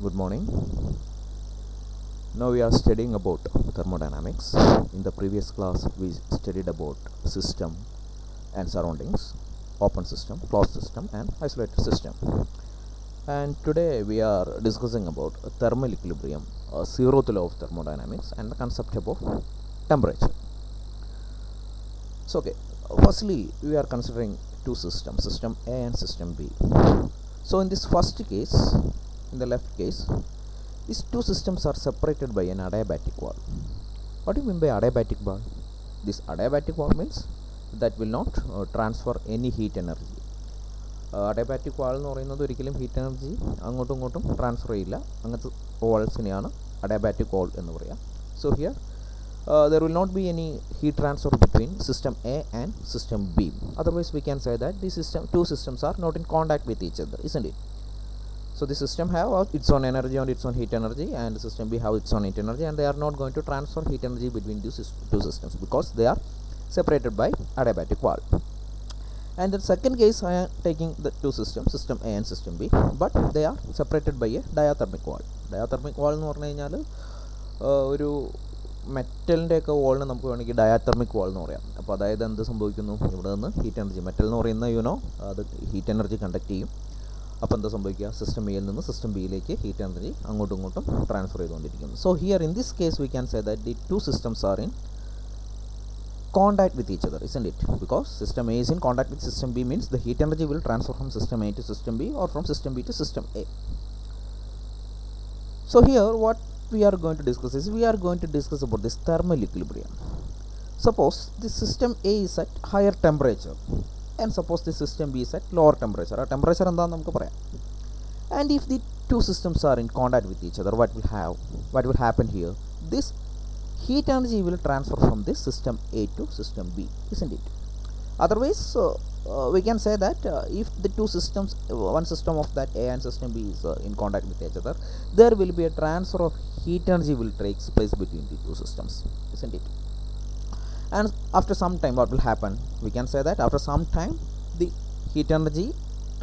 Good morning. Now we are studying about thermodynamics. In the previous class we studied about system and surroundings, open system, closed system and isolated system. And today we are discussing about thermal equilibrium, zeroth law of thermodynamics and the concept about temperature. So firstly we are considering two systems, system A and system B. So in this first case, in the left case, these two systems are separated by an adiabatic wall. What do you mean by adiabatic wall? This adiabatic wall means that will not transfer any heat energy. Adiabatic wall എന്ന് പറയുന്നത് ഒരിക്കലും heat energy അങ്ങോട്ടും ഇങ്ങോട്ടും transfer ചെയ്യില്ല. അങ്ങനത്തെ വാൾസിനെയാണ് adiabatic wall എന്ന് പറയുക. So here there will not be any heat transfer between system A and system B. Otherwise we can say that these two systems are not in contact with each other, isn't it? So the system have its own energy and its own heat energy, and the system B have its own heat energy, and they are not going to transfer heat energy between these two systems because they are separated by adiabatic wall. And in the second case I am taking the two systems, system A and system B, but they are separated by a diathermic wall. Diathermic wall എന്ന് പറഞ്ഞു കഴിഞ്ഞാൽ ഒരു മെറ്റലിൻ്റെ ഒക്കെ വാളിന് നമുക്ക് വേണമെങ്കിൽ diathermic വാൾ എന്ന് പറയാം. അപ്പോൾ അതായത് എന്ത് സംഭവിക്കുന്നു, ഇവിടെ നിന്ന് ഹീറ്റ് എനർജി, മെറ്റൽ എന്ന് പറയുന്ന അത് ഹീറ്റ് എനർജി കണ്ടക്ട് ചെയ്യും. അപ്പോൾ എന്താ സംഭവിക്കുക, സിസ്റ്റം എയിൽ നിന്ന് സിസ്റ്റം ബിയിലേക്ക് ഹീറ്റ് എനർജി അങ്ങോട്ടും ഇങ്ങോട്ടും ട്രാൻസ്ഫർ ചെയ്തുകൊണ്ടിരിക്കുന്നു. So here in this case we can say that the two systems are in contact with each other, isn't it? Because system A is in contact with system B means the heat energy will transfer from system A to system B or from system B to system A. So here what we are going to discuss is we are going to discuss about this thermal equilibrium. Suppose the system A is at higher temperature and suppose the system B is at lower temperature. Our temperature എന്താണെന്ന് നമുക്ക് പറയാം. And if the two systems are in contact with each other, what will happen here? This heat energy will transfer from this system A to system B, isn't it? Otherwise we can say that if the two systems, one system of that A and system B is in contact with each other, there will be a transfer of heat energy will take place between the two systems, isn't it? And after some time what will happen, we can say that after some time the heat energy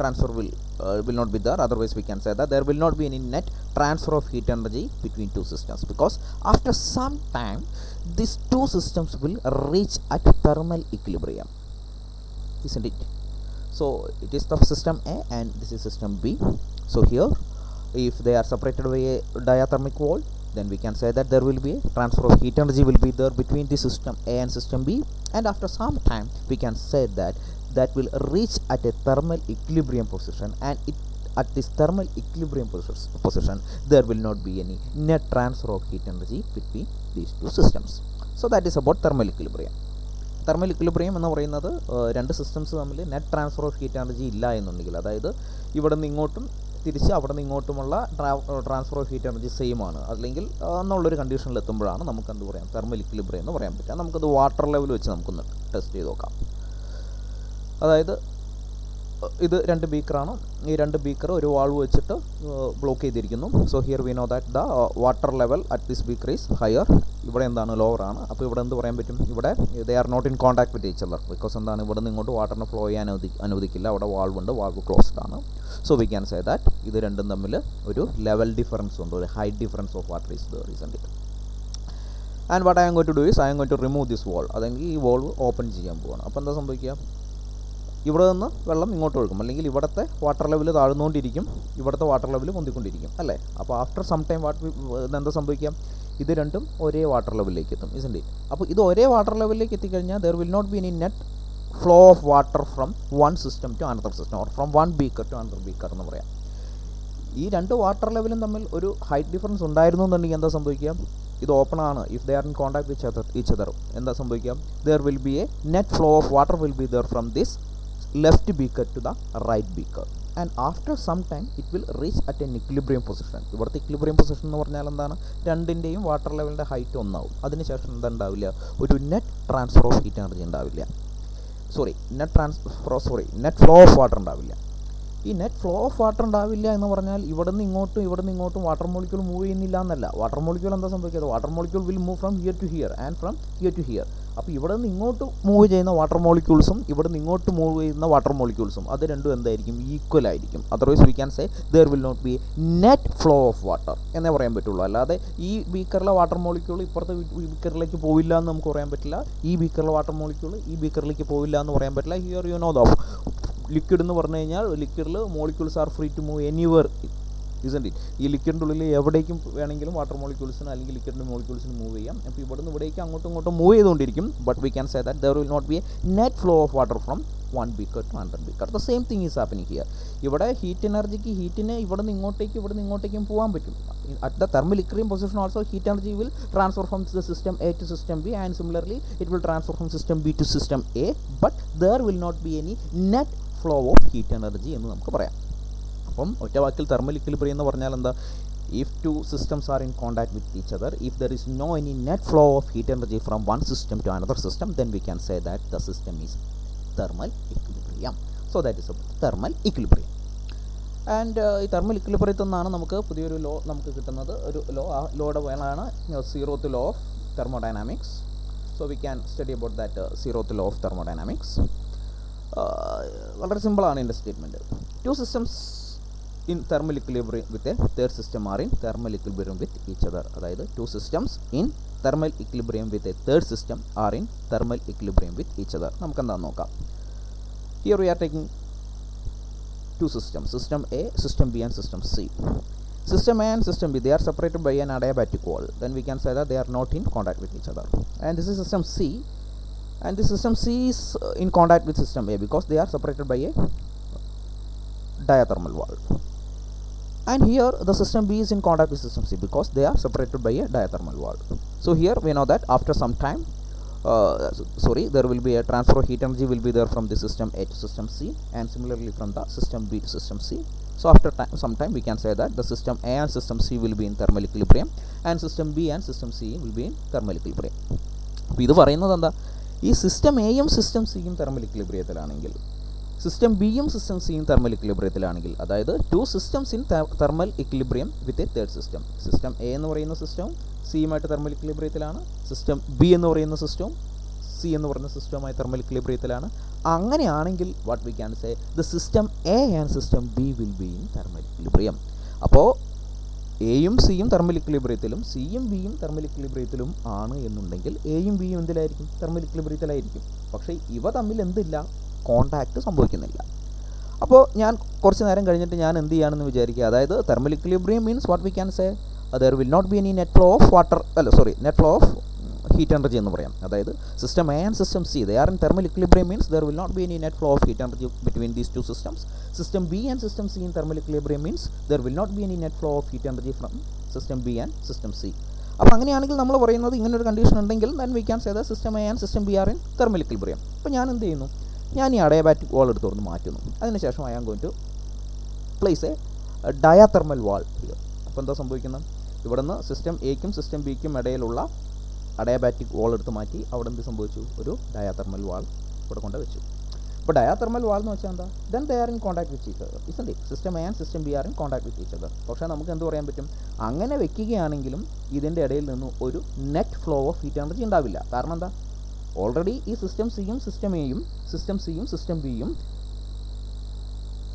transfer will not be there. Otherwise we can say that there will not be any net transfer of heat energy between two systems, because after some time these two systems will reach at thermal equilibrium, isn't it? So it is the system A and this is system B. So here if they are separated by a diathermic wall, then we can say that there will be a transfer of heat energy will be there between the system A and system B, and after some time we can say that will reach at a thermal equilibrium position, and at this thermal equilibrium position there will not be any net transfer of heat energy between these two systems. So that is about thermal equilibrium. Thermal equilibrium എന്ന് പറയുന്നത് രണ്ട് systems തമ്മിൽ net transfer of heat energy ഇല്ല എന്നുണ്ടെങ്കിൽ, അതായത് ഇവിടെ നിന്ന് ഇങ്ങോട്ടും തിരിച്ച് അവിടെ നിന്ന് ഇങ്ങോട്ടുമുള്ള transfer of heat energy same ആണ്, അല്ലെങ്കിൽ എന്നുള്ളൊരു കണ്ടീഷനിൽ എത്തുമ്പോഴാണ് നമുക്ക് എന്ത് പറയാം, തെർമൽ ഇക്വിലിബ്രിയം എന്ന് പറയാൻ പറ്റുക. നമുക്കത് വാട്ടർ ലെവൽ വെച്ച് നമുക്കൊന്ന് ടെസ്റ്റ് ചെയ്ത് നോക്കാം. അതായത് ഇത് രണ്ട് ബീക്കറാണ്, ഈ രണ്ട് ബീക്കർ ഒരു വാൾവ് വെച്ചിട്ട് ബ്ലോക്ക് ചെയ്തിരിക്കുന്നു. So here we know that the water level at this beaker is higher, ഇവിടെ എന്താണ് ലോവർ ആണ്. അപ്പോൾ ഇവിടെ എന്ത് പറയാൻ പറ്റും, ഇവിടെ they are not in contact with each other, because എന്താണ് ഇവിടെ നിന്ന് ഇങ്ങോട്ട് വാട്ടറിന് ഫ്ലോ ചെയ്യാൻ അനുവദിക്കില്ല, അവിടെ വാൾവ് ഉണ്ട്, വാൾവ് ക്ലോസ്ഡ് ആണ്. So we can say that ഇത് രണ്ടും തമ്മിൽ ഒരു ലെവൽ ഡിഫറൻസ് ഉണ്ട്, ഒരു height difference of water is there, isn't it? And what I am going to do is I am going to remove this wall, അതെങ്കിൽ ഈ valve open ചെയ്യാൻ പോവാണ്. അപ്പോൾ എന്താ സംഭവിക്കുക, ഇവിടെ നിന്ന് വെള്ളം ഇങ്ങോട്ട് ഒഴുകും, അല്ലെങ്കിൽ ഇവിടുത്തെ വാട്ടർ ലെവൽ താഴ്ന്നുകൊണ്ടിരിക്കും, ഇവിടുത്തെ വാട്ടർ ലെവൽ പൊന്തിക്കൊണ്ടിരിക്കും, അല്ലേ? അപ്പോൾ ആഫ്റ്റർ സം ടൈം എന്താ സംഭവിക്കുക, ഇത് രണ്ടും ഒരേ വാട്ടർ ലെവലിലേക്ക് എത്തും, isn't it? അപ്പോൾ ഇത് ഒരേ വാട്ടർ ലെവലിലേക്ക് എത്തിക്കഴിഞ്ഞാൽ there will not be any net flow of water from one system to another system or from one beaker to another beaker എന്ന് പറയാം. ഈ രണ്ട് വാട്ടർ ലെവലും തമ്മിൽ ഒരു ഹൈറ്റ് ഡിഫറൻസ് ഉണ്ടായിരുന്നു എന്നുണ്ടെങ്കിൽ എന്താ സംഭവിക്കുക, ഇത് ഓപ്പൺ ആണ്, if they are in contact with each other എന്താ സംഭവിക്കുക, there will be a net flow of water will be there from this left beaker to the right beaker, and after some time it will reach at an equilibrium position. ഇവിടുത്തെ equilibrium position എന്ന് പറഞ്ഞാൽ എന്താണ്, രണ്ടിൻ്റെയും water ലെവലിൻ്റെ height ഒന്നാവും, അതിനുശേഷം എന്താ ഉണ്ടാവില്ല, ഒരു net transfer of heat energy ഉണ്ടാവില്ല, നെറ്റ് ഫ്ലോ ഓഫ് വാട്ടർ ഉണ്ടാവില്ല. ഈ നെറ്റ് ഫ്ലോ ഓഫ് വാട്ടർ ഉണ്ടാവില്ല എന്ന് പറഞ്ഞാൽ ഇവിടെ നിന്ന് ഇങ്ങോട്ടും വാട്ടർ മോളിക്യൂൾ മൂവ് ചെയ്യുന്നില്ല എന്നല്ല. വാട്ടർ മോളിക്യൂൾ എന്താ സംഭവിക്കുന്നത്? Water molecule will move from here to here and from here to here. അപ്പോൾ ഇവിടെ നിന്ന് ഇങ്ങോട്ട് മൂവ് ചെയ്യുന്ന വാട്ടർ മോളിക്യൂൾസും ഇവിടെ നിന്ന് ഇങ്ങോട്ട് മൂവ് ചെയ്യുന്ന വാട്ടർ മോളിക്യൂൾസും അത് രണ്ടും എന്തായിരിക്കും? ഈക്വൽ ആയിരിക്കും. Otherwise we can say there will not be net flow of water എന്നേ പറയാൻ പറ്റുള്ളൂ. അല്ലാതെ ഈ ബീക്കറിലെ വാട്ടർ മോളിക്യൂൾ ഇപ്പുറത്തെ ബീക്കറിലേക്ക് പോവില്ല എന്ന് നമുക്ക് പറയാൻ പറ്റില്ല. ഈ ബീക്കറിലെ വാട്ടർ മോളിക്യൂൾ ഈ ബീക്കറിലേക്ക് പോവില്ല എന്ന് പറയാൻ പറ്റില്ല. Here you know the liquid എന്ന് പറഞ്ഞു കഴിഞ്ഞാൽ ലിക്വിഡിൽ molecules are free to move anywhere, isn't it? ഈ ലിക്വിഡിൻ്റെ ഉള്ളിൽ എവിടേക്കും വേണമെങ്കിലും വാട്ടർ മോളിക്യൂൾസിന് അല്ലെങ്കിൽ ലിക്വിഡിൻ്റെ മോളിക്യൂൾസിന് മൂവ് ചെയ്യാം. അപ്പോൾ ഇവിടെ നിന്ന് ഇവിടേക്ക് അങ്ങോട്ടും മൂവ് ചെയ്തുകൊണ്ടിരിക്കും. But we can say that there will not be a net flow of water from one beaker to another beaker. The same thing is happening here. ഇവിടെ ഹീറ്റിനെ ഇവിടെ നിന്ന് ഇങ്ങോട്ടേക്കും പോകാൻ പറ്റും. At the thermal equilibrium position also heat energy will transfer from the system A to system B and similarly it will transfer from system B to system A. But there will not be any net flow of heat energy എന്ന് നമുക്ക് പറയാം. അപ്പം ഒറ്റ വാക്കിൽ thermal equilibrium എന്ന് പറഞ്ഞാൽ എന്താ? If two systems are in contact with each other, if there is no any net flow of heat energy from one system to another system, then we can say that the system is thermal equilibrium. So that is about thermal equilibrium. And ഈ thermal ഇക്വിലിബ്രിയത്തിൽ നിന്നാണ് നമുക്ക് പുതിയൊരു law നമുക്ക് കിട്ടുന്നത്. ഒരു law, ആ ലോയുടെ പേരാണ് zeroth law of thermodynamics. So we can study about that zeroth law of thermodynamics. വളരെ സിമ്പിളാണ് ഇതിൻ്റെ statement. Two systems in thermal equilibrium with a third system are in thermal equilibrium with each other. അതായത് two systems in thermal equilibrium with a third system are in thermal equilibrium with each other. നമുക്ക് എന്താണെന്ന് നോക്കാം. Here we are taking two systems, system A, system B and system C. System A and system B, they are separated by an adiabatic wall. Then we can say that they are not in contact with each other. And this is system C, and this system C is in contact with system A because they are separated by a diathermal wall. And here the system B is in contact with system C because they are separated by a diathermal wall. So here we know that after some time there will be a transfer of heat energy will be there from the system A to system C and similarly from the system B to system C. So after some time we can say that the system A and system C will be in thermal equilibrium and system B and system C will be in thermal equilibrium. അപ്പോൾ ഇത് പറയുന്നത് എന്താ? ഈ system എയും system സിയും thermal ഇക്വിലിബ്രിയത്തിലാണെങ്കിൽ, system ബിയും system സിയും തെർമൽ ഇക്വിലിബ്രിയത്തിലാണെങ്കിൽ, അതായത് two systems in thermal equilibrium with a third system. System A എന്ന് പറയുന്ന സിസ്റ്റവും സിയുമായിട്ട് തെർമൽ ഇക്വിലിബ്രിയത്തിലാണ്. സിസ്റ്റം ബി എന്ന് പറയുന്ന സിസ്റ്റവും സി എന്ന് പറയുന്ന സിസ്റ്റവുമായി തെർമൽ ഇക്വിലിബ്രിയത്തിലാണ്. അങ്ങനെയാണെങ്കിൽ what we can say the system A and system B will be in thermal equilibrium. അപ്പോൾ എയും സിയും തെർമൽ ഇക്വിലിബ്രിയത്തിലും സിയും ബിയും തെർമൽ ഇക്വിലിബ്രിയത്തിലും ആണ് എന്നുണ്ടെങ്കിൽ എയും ബിയും എന്തിലായിരിക്കും? തെർമൽ ഇക്വിലിബ്രിയത്തിലായിരിക്കും. പക്ഷേ ഇവ തമ്മിൽ എന്തില്ല? കോണ്ടാക്റ്റ് സംഭവിക്കുന്നില്ല. അപ്പോൾ ഞാൻ കുറച്ച് നേരം കഴിഞ്ഞിട്ട് ഞാൻ എന്ത് ചെയ്യുകയാണെന്ന് വിചാരിക്കുക. അതായത് thermal equilibrium means what we can say there will not be any net flow of net flow of heat energy എന്ന് പറയാം. അതായത് system A and system C they are in thermal equilibrium means there will not be any net flow of heat energy between these two systems. System B and system C in thermal equilibrium means there will not be any net flow of heat energy from system B and system C. അപ്പോൾ അങ്ങനെയാണെങ്കിൽ നമ്മൾ പറയുന്നത് ഇങ്ങനൊരു condition ഉണ്ടെങ്കിൽ then we can say that system A and system B are in thermal equilibrium. അപ്പോൾ ഞാൻ എന്ത് ചെയ്യുന്നു? ഞാൻ ഈ അഡയാബാറ്റിക് വാൾ എടുത്ത് തുറന്ന് മാറ്റുന്നു. അതിനുശേഷം I am going to place a diathermal wall here. അപ്പോൾ എന്താ സംഭവിക്കുന്നത്? ഇവിടെ നിന്ന് സിസ്റ്റം എക്കും സിസ്റ്റം ബിക്കും ഇടയിലുള്ള അഡയാബാറ്റിക് വാൾ എടുത്ത് മാറ്റി അവിടെ എന്ത് സംഭവിച്ചു? ഒരു ഡയാതെർമൽ വാൾ ഇവിടെ കൊണ്ട് വെച്ചു. അപ്പോൾ ഡയാതെർമൽ വാൾ എന്ന് വെച്ചാൽ എന്താ? Then they are in contact with each other, isn't it? System A and system B R in contact with each other. പക്ഷേ നമുക്ക് എന്ത് പറയാൻ പറ്റും? അങ്ങനെ വെക്കുകയാണെങ്കിലും ഇതിൻ്റെ ഇടയിൽ നിന്ന് ഒരു net flow of heat energy ഉണ്ടാവില്ല. കാരണം എന്താ? ഓൾറെഡി ഈ സിസ്റ്റം സിയും സിസ്റ്റം എയും സിസ്റ്റം സിയും സിസ്റ്റം ബിയും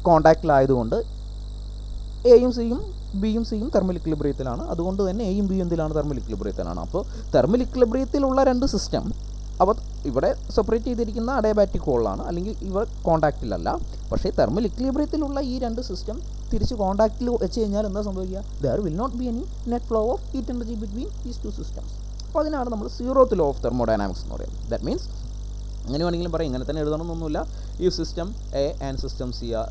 കോൺടാക്റ്റിലായതുകൊണ്ട് എയും സിയും ബിയും സിയും തെർമൽ ഇക്വിലിബ്രിയത്തിലാണ്. അതുകൊണ്ട് തന്നെ എയും ബിയും എന്തിലാണ്? തെർമൽ ഇക്വിലിബ്രിയത്തിലാണ്. അപ്പോൾ തെർമൽ ഇക്വിലിബ്രിയത്തിലുള്ള രണ്ട് സിസ്റ്റം അവ ഇവിടെ സെപ്പറേറ്റ് ചെയ്തിരിക്കുന്ന അഡയാബാറ്റിക് ഹോളാണ്, അല്ലെങ്കിൽ ഇവ കോൺടാക്റ്റിലല്ല. പക്ഷേ തെർമൽ ഇക്വിലിബ്രിയത്തിലുള്ള ഈ രണ്ട് സിസ്റ്റം തിരിച്ച് കോൺടാക്റ്റിൽ വെച്ച് കഴിഞ്ഞാൽ എന്താ സംഭവിക്കുക? There will not be any net flow of heat energy between these two systems. അപ്പോൾ അതിനാണ് നമ്മൾ സീറോത്ത് ലോ ഓഫ് തെർമോഡൈനാമിക്സ് എന്ന് പറയുന്നത്. ദാറ്റ് മീൻസ് അങ്ങനെ വേണമെങ്കിലും പറയാം, ഇങ്ങനെ തന്നെ എഴുതണമെന്നൊന്നുമില്ല. ഈ system A and system C R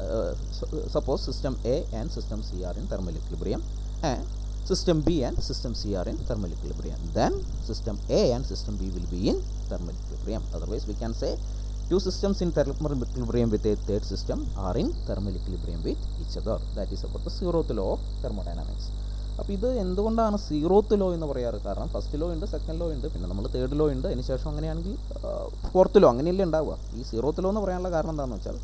suppose system A and system C R in thermal equilibrium and system B and system C are in thermal equilibrium, then system A and system B will be in thermal equilibrium. Otherwise we can say two systems in thermal equilibrium with a third system are in thermal equilibrium with each other. That is about the zeroth law of thermodynamics. അപ്പോൾ ഇത് എന്തുകൊണ്ടാണ് zeroth law എന്ന് പറയാറ്? കാരണം first law ഉണ്ട്, second law ഉണ്ട്, പിന്നെ നമ്മൾ തേർഡ് ലോ ഉണ്ട്, അതിന് ശേഷം അങ്ങനെയാണെങ്കിൽ ഫോർത്ത് ലോ, അങ്ങനെയല്ലേ ഉണ്ടാവുക. ഈ സീറോത്ത് ലോ എന്ന് പറയാനുള്ള കാരണം എന്താണെന്ന് വെച്ചാൽ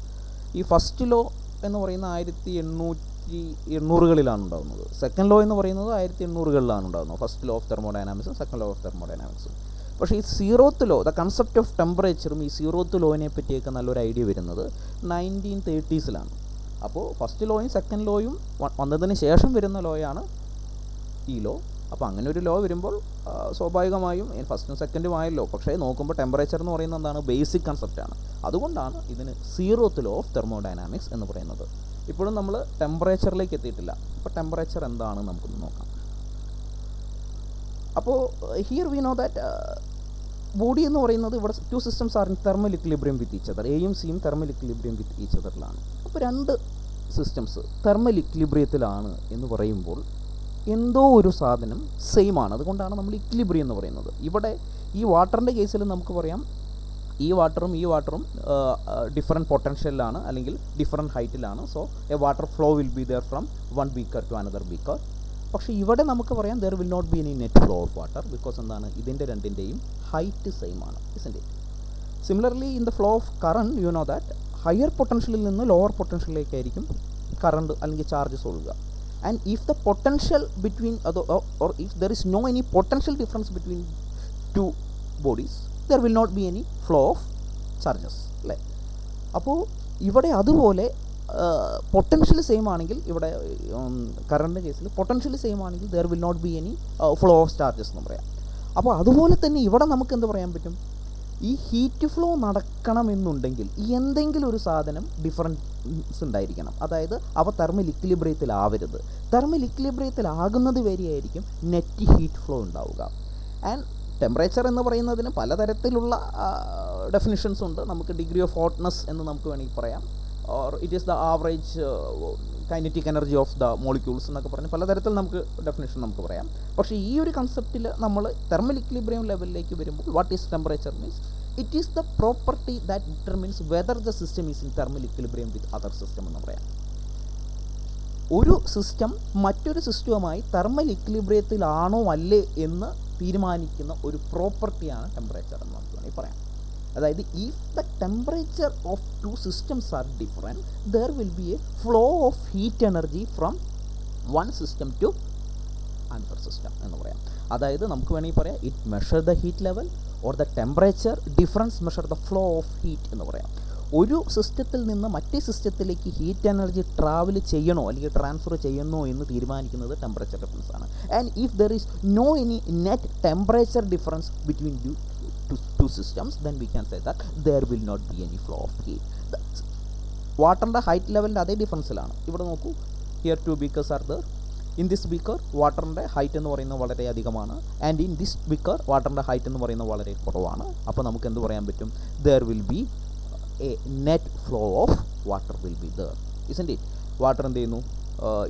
ഈ ഫസ്റ്റ് ലോ എന്ന് പറയുന്ന 1880-കളിലാണ് ഉണ്ടാകുന്നത്. സെക്കൻഡ് ലോ എന്ന് പറയുന്നത് 1880-കളിലാണ് ഉണ്ടാകുന്നത്. ഫസ്റ്റ് ലോ ഓഫ് തെർമോഡൈനാമിക്സും സെക്കൻഡ് ലോ ഓഫ് തെർമോഡൈനാമിക്സും. പക്ഷേ ഈ zeroth law, the concept of ടെമ്പറേച്ചറും ഈ സീറോത്ത് ലോയിനെ പറ്റിയൊക്കെ നല്ലൊരു ഐഡിയ വരുന്നത് 1930s-ലാണ്. അപ്പോൾ ഫസ്റ്റ് ലോയും സെക്കൻഡ് ലോയും വന്നതിന് ശേഷം വരുന്ന ലോയാണ് ഈ ലോ. അപ്പോൾ അങ്ങനെ ഒരു ലോ വരുമ്പോൾ സ്വാഭാവികമായും ഫസ്റ്റും സെക്കൻഡും ആയല്ലോ, പക്ഷേ നോക്കുമ്പോൾ ടെമ്പറേച്ചർ എന്ന് പറയുന്നത് എന്താണ്, ബേസിക് കൺസെപ്റ്റാണ്. അതുകൊണ്ടാണ് ഇതിന് സീറോത്ത് ലോ ഓഫ് തെർമോഡൈനാമിക്സ് എന്ന് പറയുന്നത്. ഇപ്പോഴും നമ്മൾ ടെമ്പറേച്ചറിലേക്ക് എത്തിയിട്ടില്ല. അപ്പോൾ ടെമ്പറേച്ചർ എന്താണെന്ന് നമുക്കൊന്ന് നോക്കാം. അപ്പോൾ here we know that body എന്ന് പറയുന്നത് ഇവിടെ two systems are in thermal equilibrium with each other. എയും സിയും തെർമൽ ഇക്വിലിബ്രിയം വിത്ത് ഈച്ച് അതറിലാണ്. അപ്പോൾ രണ്ട് സിസ്റ്റംസ് തെർമൽ ഇക്വിലിബ്രിയത്തിലാണ് എന്ന് പറയുമ്പോൾ എന്തോ ഒരു സാധനം സെയിം ആണ്. അതുകൊണ്ടാണ് നമ്മൾ ഇക്വിലിബ്രിയം എന്ന് പറയുന്നത്. ഇവിടെ ഈ വാട്ടറിൻ്റെ കേസിൽ നമുക്ക് പറയാം ഈ വാട്ടറും ഡിഫറെൻറ്റ് പൊട്ടൻഷ്യലിലാണ് അല്ലെങ്കിൽ ഡിഫറെൻറ്റ് ഹൈറ്റിലാണ്. So a water flow will be there from one beaker to another beaker. പക്ഷേ ഇവിടെ നമുക്ക് പറയാം there will not be any net flow of water because എന്താണ്, ഇതിൻ്റെ രണ്ടിൻ്റെയും ഹൈറ്റ് സെയിം ആണ്, isn't it? Similarly in the flow of current you know that higher പൊട്ടൻഷ്യലിൽ നിന്ന് ലോവർ പൊട്ടൻഷ്യലിലേക്കായിരിക്കും കറണ്ട് അല്ലെങ്കിൽ ചാർജസ് ഒഴുകുക. And if the potential between or if there is no any potential difference between two bodies, there will not be any flow of charges, അല്ലേ? അപ്പോൾ ഇവിടെ അതുപോലെ potential same ആണെങ്കിൽ, ഇവിടെ കറണ്ട് കേസിൽ പൊട്ടൻഷ്യൽ സെയിം ആണെങ്കിൽ there will not be any flow of charges എന്ന് പറയാം. അപ്പോൾ അതുപോലെ തന്നെ ഇവിടെ നമുക്ക് എന്ത് പറയാൻ പറ്റും, ഈ ഹീറ്റ് ഫ്ലോ നടക്കണമെന്നുണ്ടെങ്കിൽ എന്തെങ്കിലും ഒരു സാധനം ഡിഫറൻസ് ഉണ്ടായിരിക്കണം. അതായത് അവ തെർമൽ ഇക്വിലിബ്രിയത്തിലാവരുത്. തെർമൽ ഇക്വിലിബ്രിയത്തിലാകുന്നത് വരെയായിരിക്കും നെറ്റ് ഹീറ്റ് ഫ്ലോ ഉണ്ടാവുക. ആൻഡ് ടെമ്പറേച്ചർ എന്ന് പറയുന്നതിന് പലതരത്തിലുള്ള ഡെഫിനിഷൻസ് ഉണ്ട്. നമുക്ക് ഡിഗ്രി ഓഫ് ഹോട്ട്നെസ് എന്ന് നമുക്ക് വേണമെങ്കിൽ പറയാം, or it is the average kinetic energy of the molecules എന്നൊക്കെ പറഞ്ഞ് പലതരത്തിൽ നമുക്ക് ഡെഫിനിഷൻ നമുക്ക് പറയാം. പക്ഷേ ഈ ഒരു കൺസെപ്റ്റിൽ നമ്മൾ തെർമൽ ഇക്വിലിബ്രിയം ലെവലിലേക്ക് വരുമ്പോൾ what is temperature means it is the property that determines whether the system is in thermal equilibrium with other system എന്ന് പറയാം. ഒരു സിസ്റ്റം മറ്റൊരു സിസ്റ്റവുമായി തെർമൽ ഇക്വിലിബ്രിയത്തിലാണോ അല്ലേ എന്ന് തീരുമാനിക്കുന്ന ഒരു പ്രോപ്പർട്ടിയാണ് ടെമ്പറേച്ചർ എന്ന് നമുക്ക് വേണമെങ്കിൽ പറയാം. അതായത് if the temperature of two systems are different there will be a flow of heat energy from one system to another system എന്ന് പറയാം. അതായത് നമുക്ക് വേണമെങ്കിൽ പറയാം it measure the heat level or the temperature difference measure the flow of heat എന്ന് പറയാം. ഒരു സിസ്റ്റത്തിൽ നിന്ന് മറ്റേ സിസ്റ്റത്തിലേക്ക് ഹീറ്റ് എനർജി ട്രാവൽ ചെയ്യണോ അല്ലെങ്കിൽ ട്രാൻസ്ഫർ ചെയ്യണോ എന്ന് തീരുമാനിക്കുന്നത് ടെമ്പറേച്ചർ ഡിഫറൻസ് ആണ്. And if there is no any net temperature difference between two systems, then we can say that there will not be any flow of heat. വാട്ടറിൻ്റെ height ലെവലിൻ്റെ അതേ ഡിഫറൻസിലാണ്. ഇവിടെ നോക്കൂ, here two beakers are there. In this beaker വാട്ടറിൻ്റെ height എന്ന് പറയുന്നത് വളരെ അധികമാണ്, ആൻഡ് ഇൻ ദിസ് ബീക്കർ വാട്ടറിൻ്റെ ഹൈറ്റ് എന്ന് പറയുന്നത് വളരെ കുറവാണ്. അപ്പോൾ നമുക്ക് എന്ത് പറയാൻ പറ്റും, there will be a net flow of water will be there, isn't it? Water എന്ത് ചെയ്യുന്നു,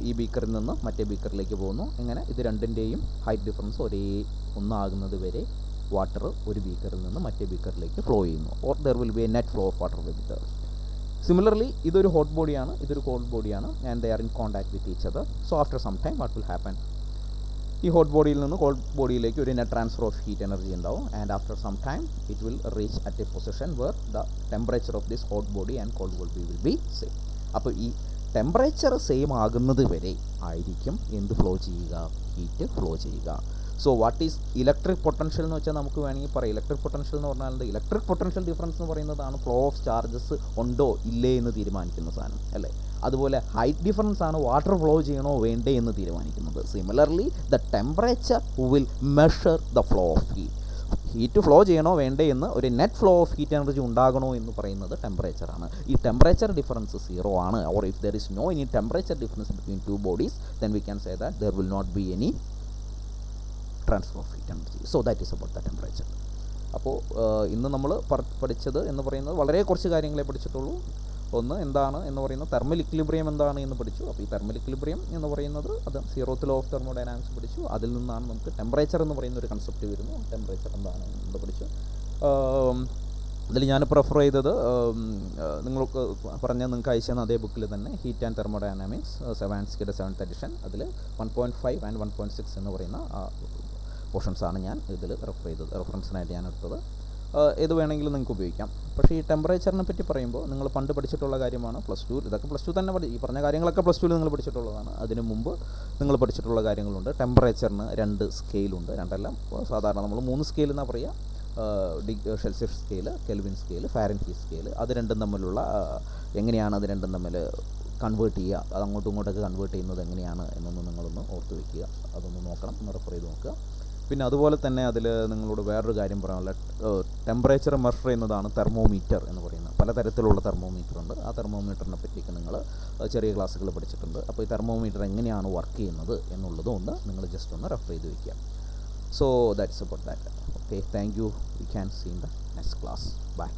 ഈ ബീക്കറിൽ നിന്ന് മറ്റേ ബീക്കറിലേക്ക് പോകുന്നു. എങ്ങനെ, ഇത് രണ്ടിൻ്റെയും ഹൈറ്റ് ഡിഫറൻസ് ഒന്നാകുന്നത് വരെ വാട്ടർ ഒരു ബീക്കറിൽ നിന്ന് മറ്റേ ബീക്കറിലേക്ക് ഫ്ലോ ചെയ്യുന്നു, or there will be a net flow of water with there. Similarly ഇതൊരു ഹോട്ട് ബോഡിയാണ്, ഇതൊരു കോൾഡ് ബോഡിയാണ്, and they are in contact with each other. So after some time what will happen, ഈ ഹോട്ട് ബോഡിയിൽ നിന്ന് cold ബോഡിയിലേക്ക് ഒരു net transfer of heat energy ഉണ്ടാവും, and after some time it will reach at a position where the temperature of this hot body and called body will be same. അപ്പോൾ ഈ temperature same ആകുന്നത് വരെ ആയിരിക്കും എന്ത് flow ചെയ്യുക, heat flow ചെയ്യുക. So what is electric potential എന്ന് വെച്ചാൽ നമുക്ക് വേണമെങ്കിൽ പറയാം, ഇലക്ട്രിക് പൊട്ടൻഷ്യൽ എന്ന് പറഞ്ഞാൽ ഇലക്ട്രിക് പൊട്ടൻഷ്യൽ ഡിഫറൻസ് എന്ന് പറയുന്നതാണ് ഫ്ലോ ഓഫ് ചാർജസ് ഉണ്ടോ ഇല്ലേ എന്ന് തീരുമാനിക്കുന്ന സാധനം, അല്ലേ? അതുപോലെ ഹൈറ്റ് ഡിഫറൻസ് ആണ് വാട്ടർ ഫ്ലോ ചെയ്യണോ വേണ്ടേ എന്ന് തീരുമാനിക്കുന്നത്. Similarly the temperature will measure the flow of heat flow ചെയ്യണോ വേണ്ടേ എന്ന്, ഒരു net flow of heat energy ഉണ്ടാകണോ എന്ന് പറയുന്നത് ടെമ്പറേച്ചറാണ്. ഈ ടെമ്പറേച്ചർ ഡിഫറൻസ് 0 ആണ്, or if there is no any temperature difference between two bodies then we can say that there will not be any transfer of heat energy. So that is about the temperature. അപ്പോൾ ഇന്ന് നമ്മൾ പഠിച്ചത് എന്ന് പറയുന്നത് വളരെ കുറച്ച് കാര്യങ്ങളെ പഠിച്ചിട്ടുള്ളൂ. ഒന്ന് എന്താണ് എന്ന് പറയുന്നത്, തെർമൽ ഇക്വിലിബ്രിയം എന്താണ് എന്ന് പഠിച്ചു. അപ്പോൾ ഈ തെർമൽ ഇക്വിലിബ്രിയം എന്ന് പറയുന്നത് അത് സീറോത്ത് ലോ ഓഫ് തെർമോഡൈനാമിക്സ് പഠിച്ചു. അതിൽ നിന്നാണ് നമുക്ക് ടെമ്പറേച്ചർ എന്ന് പറയുന്ന ഒരു കൺസെപ്റ്റ് വരുന്നു. ടെമ്പറേച്ചർ എന്താണ് എന്ന് പഠിച്ചു. അതിൽ ഞാൻ പ്രിഫർ ചെയ്തത് നിങ്ങൾക്ക് നിങ്ങൾക്ക് അയച്ചെന്ന അതേ ബുക്കിൽ തന്നെ ഹീറ്റ് ആൻഡ് തെർമോഡൈനാമിക്സ് സെവാൻസ്കിയുടെ 7th എഡിഷൻ, അതിൽ 1.5 ആൻഡ് 1.6 എന്ന് പറയുന്ന പോർഷൻസാണ് ഞാൻ ഇതിൽ റെഫർ ചെയ്തത്, റെഫറൻസിനായിട്ട് ഞാൻ എടുത്തത്. ഏത് വേണമെങ്കിലും നിങ്ങൾക്ക് ഉപയോഗിക്കാം. പക്ഷേ ഈ ടെമ്പറേച്ചറിനെ പറ്റി പറയുമ്പോൾ നിങ്ങൾ പണ്ട് പഠിച്ചിട്ടുള്ള കാര്യമാണ്. +2 ഇതൊക്കെ +2 തന്നെ ഈ പറഞ്ഞ കാര്യങ്ങളൊക്കെ +2 നിങ്ങൾ പഠിച്ചിട്ടുള്ളതാണ്. അതിന് മുമ്പ് നിങ്ങൾ പഠിച്ചിട്ടുള്ള കാര്യങ്ങളുണ്ട്. ടെമ്പറേച്ചറിന് 2 സ്കെയിലുണ്ട്. രണ്ടെല്ലാം സാധാരണ നമ്മൾ 3 സ്കെയിൽ എന്നാണ് പറയുക. Celsius scale, kelvin scale, Fahrenheit scale. അത് രണ്ടും തമ്മിലുള്ള എങ്ങനെയാണ് അത് രണ്ടും തമ്മിൽ കൺവേർട്ട് ചെയ്യുക, അത് അങ്ങോട്ടും ഇങ്ങോട്ടൊക്കെ കൺവേർട്ട് ചെയ്യുന്നത് എങ്ങനെയാണ് എന്നൊന്ന് നിങ്ങളൊന്ന് ഓർത്ത് വയ്ക്കുക. അതൊന്ന് നോക്കണം, ഒന്ന് റെഫർ ചെയ്ത് നോക്കുക. പിന്നെ അതുപോലെ തന്നെ അതിൽ നിങ്ങളോട് വേറൊരു കാര്യം പറയാനുള്ള, ടെമ്പറേച്ചർ മെഷർ ചെയ്യുന്നതാണ് തെർമോമീറ്റർ എന്ന് പറയുന്നത്. പലതരത്തിലുള്ള തെർമോമീറ്റർ ഉണ്ട്. ആ തെർമോമീറ്ററിനെ പറ്റിയൊക്കെ നിങ്ങൾ ചെറിയ ക്ലാസ്സുകൾ പഠിച്ചിട്ടുണ്ട്. അപ്പോൾ ഈ തെർമോമീറ്റർ എങ്ങനെയാണ് വർക്ക് ചെയ്യുന്നത് എന്നുള്ളതും ഒന്ന് നിങ്ങൾ ജസ്റ്റ് ഒന്ന് റെഫർ ചെയ്ത് വയ്ക്കുക. So that's about that. Okay, thank you. We can see in the next class. By.